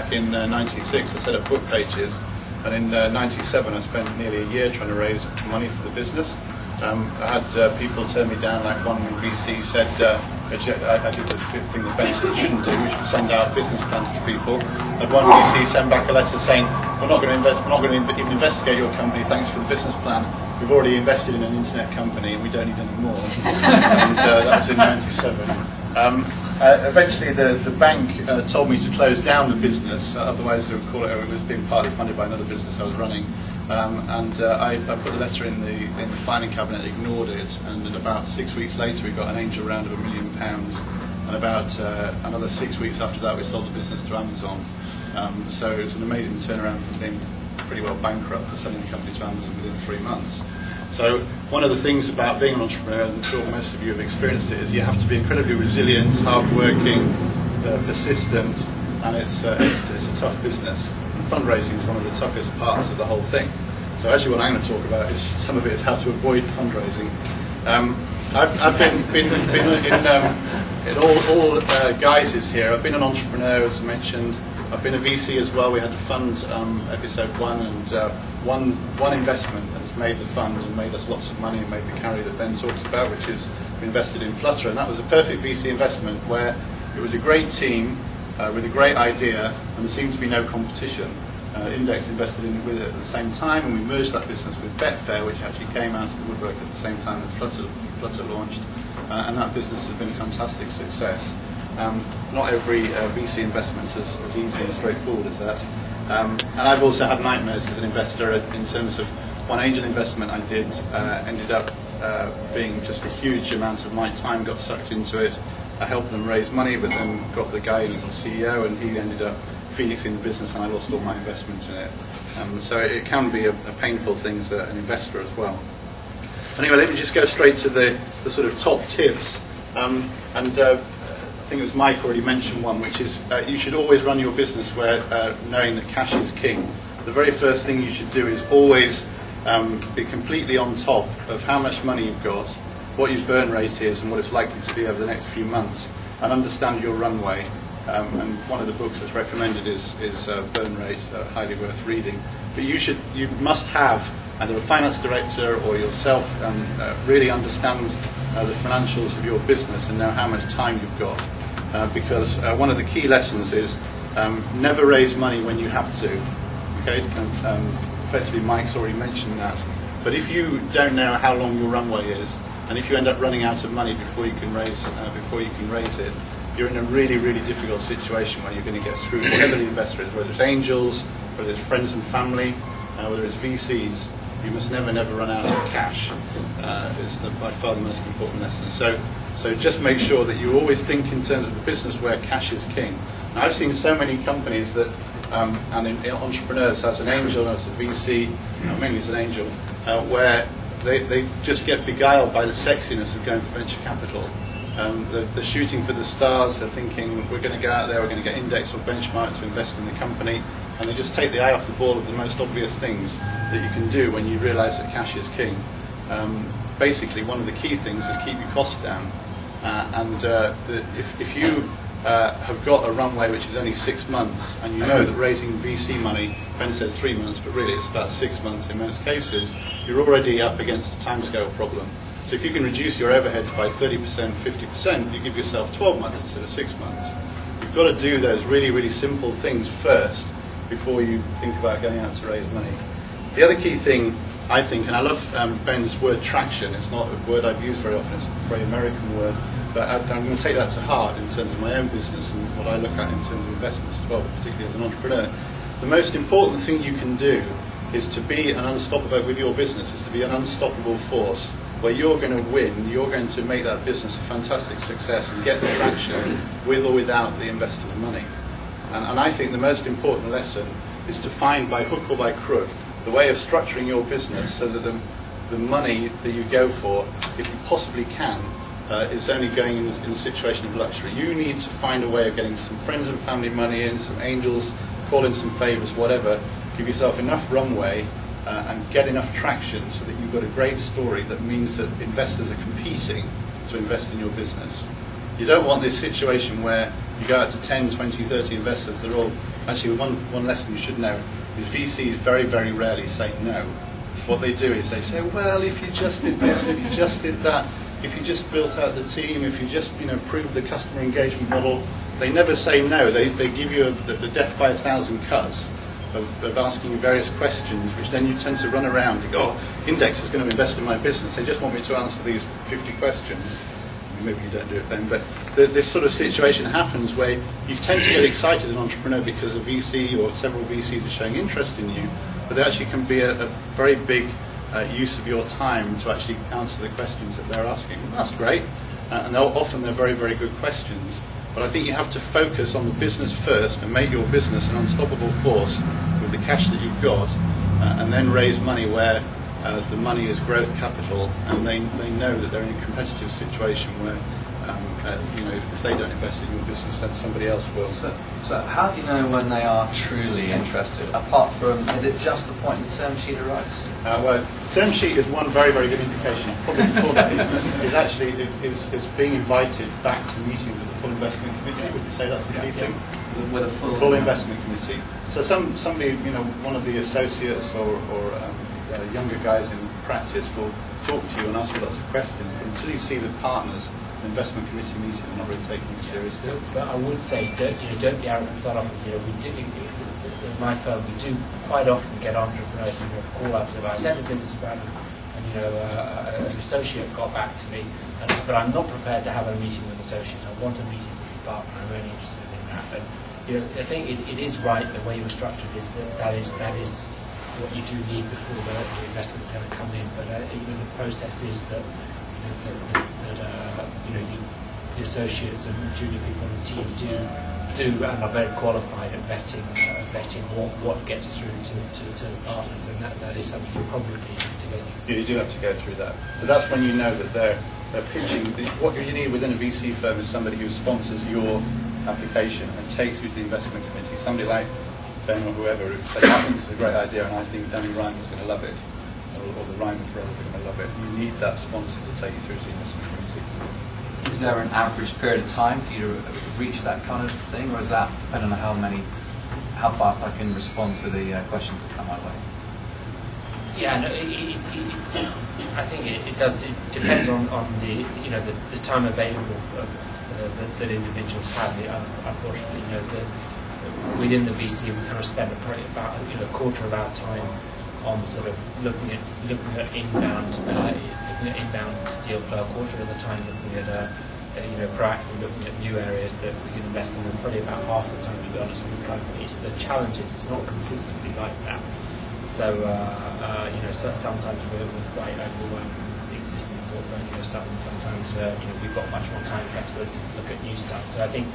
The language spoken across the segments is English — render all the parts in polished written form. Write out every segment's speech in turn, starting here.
back in '96, I set up book pages, and in '97 I spent nearly a year trying to raise money for the business. I had people turn me down, like one VC said, I did this thing that Ben said you shouldn't do, we should send out business plans to people. And one VC sent back a letter saying, we're not going to even investigate your company, thanks for the business plan. We've already invested in an internet company and we don't need any more. And that was in '97. Eventually the bank told me to close down the business, otherwise they would call it was being partly funded by another business I was running. I put the letter in the filing cabinet, ignored it, and about 6 weeks later we got an angel round of £1 million, and about another 6 weeks after that we sold the business to Amazon. So it was an amazing turnaround from being pretty well bankrupt to selling the company to Amazon within 3 months. So one of the things about being an entrepreneur, and I'm sure most of you have experienced it, is you have to be incredibly resilient, hard-working, persistent, and it's a tough business. And fundraising is one of the toughest parts of the whole thing. So actually what I'm going to talk about is some of it is how to avoid fundraising. I've been in all guises here. I've been an entrepreneur, as I mentioned. I've been a VC as well. We had to fund episode 1, and one investment has made the fund and made us lots of money and made the carry that Ben talks about, which is we invested in Flutter, and that was a perfect VC investment where it was a great team with a great idea, and there seemed to be no competition. Index invested in with it at the same time, and we merged that business with Betfair, which actually came out of the woodwork at the same time that Flutter launched, and that business has been a fantastic success. Not every VC investment is as easy and straightforward as that. And I've also had nightmares as an investor in terms of one angel investment I did ended up being just a huge amount of my time got sucked into it. I helped them raise money, but then got the guy who's the CEO, and he ended up phoenixing the business, and I lost all my investment in it. So it can be a painful thing as an investor as well. Anyway, let me just go straight to the sort of top tips. I think it was Mike already mentioned one, which is you should always run your business where knowing that cash is king. The very first thing you should do is always be completely on top of how much money you've got, what your burn rate is, and what it's likely to be over the next few months, and understand your runway. And one of the books that's recommended is Burn Rate, highly worth reading. But you must have either a finance director or yourself really understand the financials of your business and know how much time you've got. Because one of the key lessons is never raise money when you have to. Okay, effectively Mike's already mentioned that. But if you don't know how long your runway is, and if you end up running out of money before you can raise it, you're in a really, really difficult situation where you're going to get screwed. Whatever the investor is, whether it's angels, whether it's friends and family, whether it's VCs, you must never run out of cash. It's by far the most important lesson. So just make sure that you always think in terms of the business where cash is king. Now, I've seen so many companies that, and in entrepreneurs as an angel, as a VC, mainly as an angel, where they just get beguiled by the sexiness of going for venture capital. They're shooting for the stars. They're thinking we're going to go out there, we're going to get index or benchmark to invest in the company, and they just take the eye off the ball of the most obvious things that you can do when you realise that cash is king. Basically, one of the key things is keep your costs down, if you have got a runway which is only 6 months, and you know that raising VC money, Ben said 3 months, but really it's about 6 months in most cases, you're already up against a timescale problem. So if you can reduce your overheads by 30%, 50%, you give yourself 12 months instead of 6 months. You've got to do those really, really simple things first before you think about going out to raise money. The other key thing, I think, and I love Ben's word traction. It's not a word I've used very often. It's a very American word. But I'm going to take that to heart in terms of my own business and what I look at in terms of investments as well, particularly as an entrepreneur. The most important thing you can do is to be an unstoppable, with your business, is to be an unstoppable force where you're going to win, you're going to make that business a fantastic success and get the traction with or without the investor's money. And I think the most important lesson is to find, by hook or by crook, the way of structuring your business so that the money that you go for, if you possibly can, is only going in a situation of luxury. You need to find a way of getting some friends and family money in, some angels, call in some favours, whatever, give yourself enough runway and get enough traction so that you've got a great story that means that investors are competing to invest in your business. You don't want this situation where you go out to 10, 20, 30 investors, they're all Actually, one lesson you should know is VCs very, very rarely say no. What they do is they say, well, if you just did this, if you just did that, if you just built out the team, if you just improved the customer engagement model, they never say no. They give you the death by 1,000 cuts of asking you various questions, which then you tend to run around and go, oh, Index is going to invest in my business. They just want me to answer these 50 questions. Maybe you don't do it then, but this sort of situation happens where you tend to get excited as an entrepreneur because a VC or several VCs are showing interest in you, but they actually can be a very big use of your time to actually answer the questions that they're asking. That's great, and often they're very, very good questions. But I think you have to focus on the business first and make your business an unstoppable force with the cash that you've got, and then raise money where the money is growth capital, and they know that they're in a competitive situation where if they don't invest in your business, then somebody else will. So how do you know when they are truly interested? Apart from, is it just the point the term sheet arrives? Well, term sheet is one very, very good indication. Probably before that is actually being invited back to meeting with the full investment committee. Would you say that's the key thing? With a full investment committee. So somebody, one of the associates or younger guys in practice will talk to you and ask you lots of questions. But until you see the partners, the investment committee meeting, they're not really taking you seriously. But I would say, don't be arrogant to start off with. In my firm, we do quite often get entrepreneurs who call up and say, I sent a business plan, and an associate got back to me, but I'm not prepared to have a meeting with associates. I want a meeting with the partner. I'm only interested in that. And I think it is right the way you're structured. Is that is what you do need before the investment's going to come in. But the process is that the associates and junior people on the team do and are very qualified at vetting what gets through to the partners, and that is something you probably need to go through. You do have to go through that, but that's when you know that they're pitching. What you need within a VC firm is somebody who sponsors your application and takes you to the investment committee. Somebody like Ben or whoever who says, I think this is a great idea and I think Danny Ryan is going to love it, or the Ryan brothers are going to love it. You need that sponsor to take you through to the investment committee. Is there an average period of time for you to reach that kind of thing, or is that depending on how fast I can respond to the questions that come my way? Yeah, no, it's. I think it does. It depends on the time available that individuals have. Unfortunately, within the VC, we kind of spend about a quarter of our time on sort of looking at inbound deal flow, a quarter of the time looking at proactively looking at new areas that we can invest in, and probably about half the time, to be honest, with companies. The challenge is it's not consistently like that. So sometimes we're quite overwhelmed with the existing portfolio stuff, and sometimes we've got much more time and flexibility to look at new stuff. So I think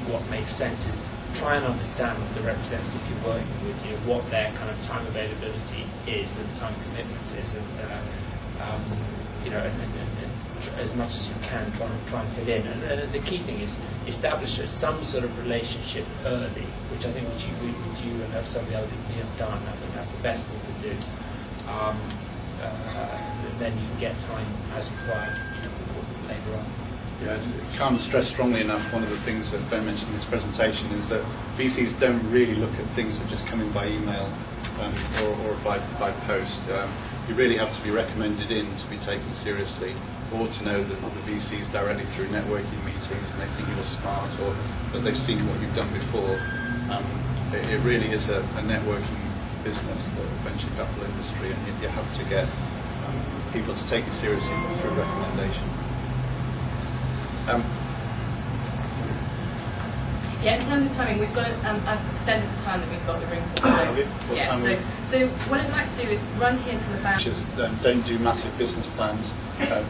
what makes sense is try and understand the representative you're working with, what their kind of time availability is and time commitment is, and as much as you can try and fit in. And the key thing is establish some sort of relationship early, which I think which you and some of the other people have done. I think that's the best thing to do. Then you can get time as required later on. Yeah, I can't stress strongly enough, one of the things that Ben mentioned in his presentation is that VCs don't really look at things that just come in by email or by post. You really have to be recommended in to be taken seriously, or to know that the VCs directly through networking meetings and they think you're smart, or that they've seen what you've done before. It really is a networking business, the venture capital industry, and you have to get people to take you seriously through recommendation. Yeah, in terms of timing, we've got I've extended the time that we've got the room for. So what I'd like to do is run here to the back. Don't do massive business plans.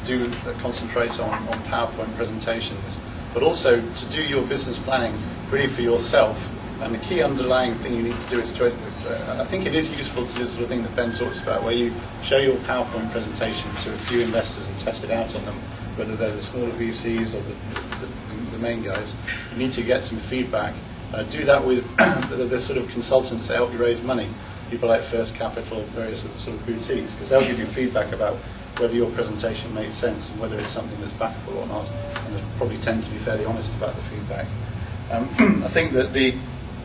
Do concentrate on PowerPoint presentations, but also to do your business planning really for yourself. And the key underlying thing you need to do is I think it is useful to do the sort of thing that Ben talks about, where you show your PowerPoint presentation to a few investors and test it out on them, whether they're the smaller VCs or the main guys. You need to get some feedback. Do that with the sort of consultants that help you raise money, people like First Capital, various sort of boutiques, because they'll give you feedback about whether your presentation makes sense and whether it's something that's backable or not, and they probably tend to be fairly honest about the feedback. I think that the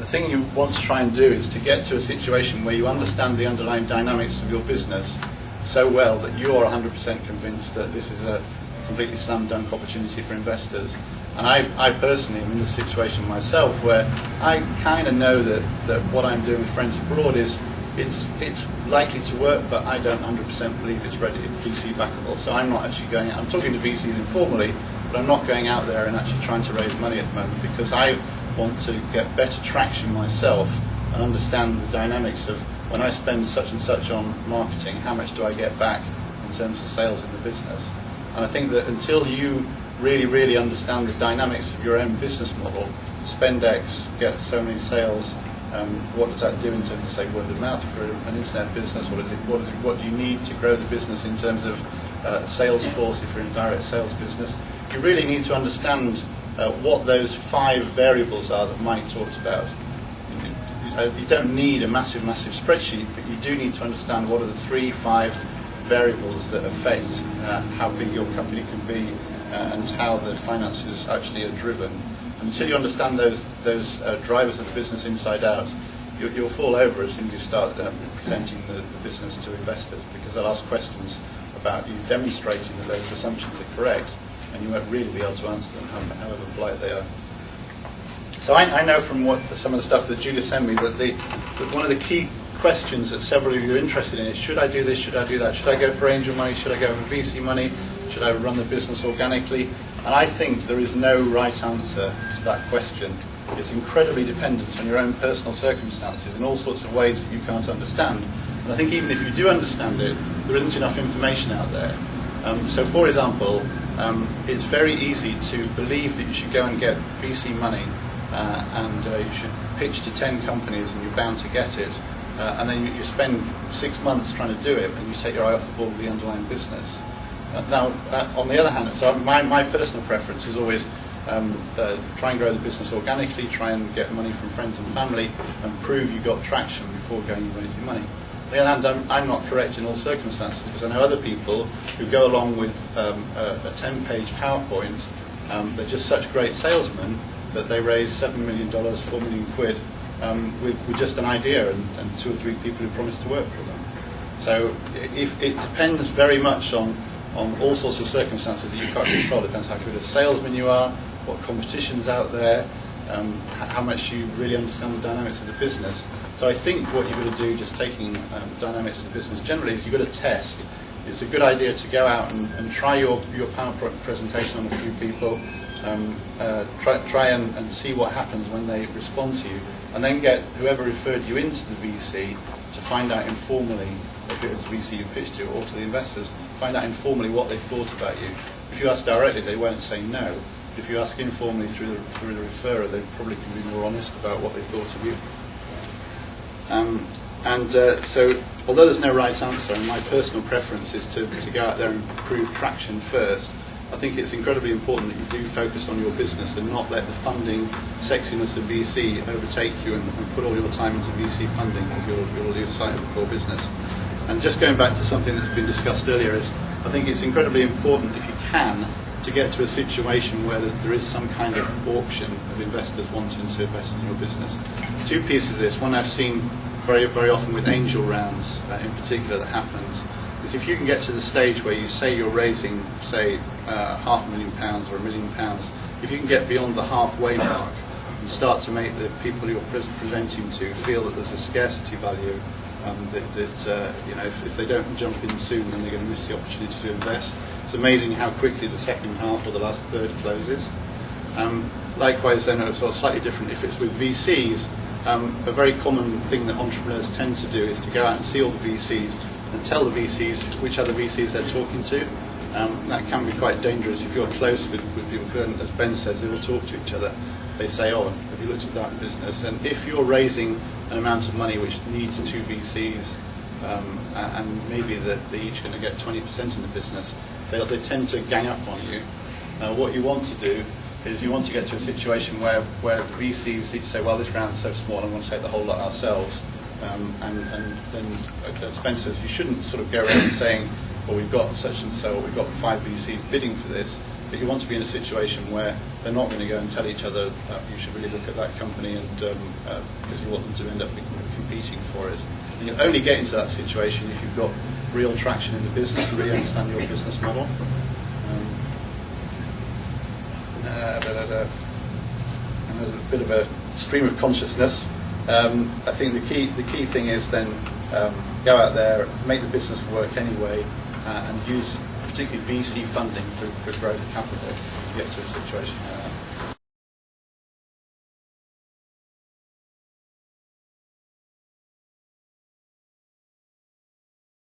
thing you want to try and do is to get to a situation where you understand the underlying dynamics of your business so well that you're 100% convinced that this is a completely slam dunk opportunity for investors. And I personally am in this situation myself where I kind of know that what I'm doing with Friends Abroad is it's likely to work, but I don't 100% believe it's ready, VC backable. So I'm not actually going out. I'm talking to VCs informally, but I'm not going out there and actually trying to raise money at the moment because I want to get better traction myself and understand the dynamics of when I spend such and such on marketing, how much do I get back in terms of sales in the business. And I think that until you really understand the dynamics of your own business model, spend X, get so many sales, what does that do in terms of, say, word of mouth for an internet business? What do you need to grow the business in terms of sales force if you're in a direct sales business? You really need to understand what those 5 variables are that Mike talked about. You don't need a massive spreadsheet, but you do need to understand what are the 3-5 variables that affect how big your company can be and how the finances actually are driven. Until you understand those drivers of the business inside out, you'll fall over as soon as you start presenting the business to investors, because they'll ask questions about you demonstrating that those assumptions are correct, and you won't really be able to answer them, however polite they are. So I know from some of the stuff that Julia sent me that one of the key questions that several of you are interested in is, should I do this, should I do that, should I go for angel money, should I go for VC money, should I run the business organically? And I think there is no right answer to that question. It's incredibly dependent on your own personal circumstances in all sorts of ways that you can't understand. And I think even if you do understand it, there isn't enough information out there. So for example, it's very easy to believe that you should go and get VC money and you should pitch to 10 companies and you're bound to get it. And then you spend 6 months trying to do it and you take your eye off the ball of the underlying business. Now, on the other hand, so my personal preference is always try and grow the business organically, try and get money from friends and family, and prove you got traction before going and raising money. On the other hand, I'm not correct in all circumstances, because I know other people who go along with a 10-page PowerPoint. They're just such great salesmen that they raise $7 million, 4 million quid with just an idea and 2 or 3 people who promise to work for them. So if it depends very much on all sorts of circumstances that you can't control. It depends how good a salesman you are, what competition's out there, how much you really understand the dynamics of the business. So I think what you've got to do, just taking dynamics of the business generally, is you've got to test. It's a good idea to go out and try your PowerPoint presentation on a few people, try and see what happens when they respond to you, and then get whoever referred you into the VC to find out informally, if it was the VC you pitched to or to the investors, find out informally what they thought about you. If you ask directly, they won't say no. If you ask informally through the referrer, they probably can be more honest about what they thought of you. So, although there's no right answer, and my personal preference is to go out there and prove traction first, I think it's incredibly important that you do focus on your business and not let the funding sexiness of VC overtake you and put all your time into VC funding, because you'll lose sight of the core business. And just going back to something that's been discussed earlier, is I think it's incredibly important, if you can, to get to a situation where there is some kind of auction of investors wanting to invest in your business. 2 pieces of this. One I've seen very often with angel rounds in particular that happens, is if you can get to the stage where you say you're raising, say, £500,000 or £1 million, if you can get beyond the halfway mark and start to make the people you're presenting to feel that there's a scarcity value, if they don't jump in soon, then they're going to miss the opportunity to invest. It's amazing how quickly the second half or the last third closes. Likewise, then, it's sort of slightly different if it's with VCs. A very common thing that entrepreneurs tend to do is to go out and see all the VCs and tell the VCs which other VCs they're talking to. That can be quite dangerous if you're close with people. As Ben says, they will talk to each other. They say, oh, have you looked at that business? And if you're raising an amount of money which needs 2 VCs, and maybe they're each going to get 20% in the business, they tend to gang up on you. What you want to do is you want to get to a situation where the VCs each say, well, this round's so small, I'm going to take the whole lot ourselves. And then, as Ben says, you shouldn't sort of go around saying, well, we've got such and so, or we've got 5 VCs bidding for this. but you want to be in a situation where they're not going to go and tell each other you should really look at that company, and because you want them to end up competing for it. And you only get into that situation if you've got real traction in the business, really understand your business model. And a bit of a stream of consciousness. I think the key thing is then go out there, make the business work anyway, and use particularly VC funding for growth capital to get to a situation like that.